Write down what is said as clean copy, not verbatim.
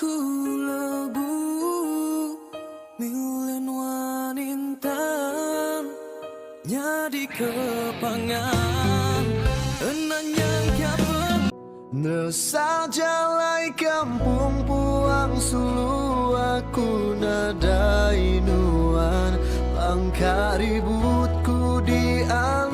Aku lebu milen wanintan nyadi kepangan enanyang kiapeng Nesa jalai kampung puang sulu aku nadai nuan langkah ributku di alam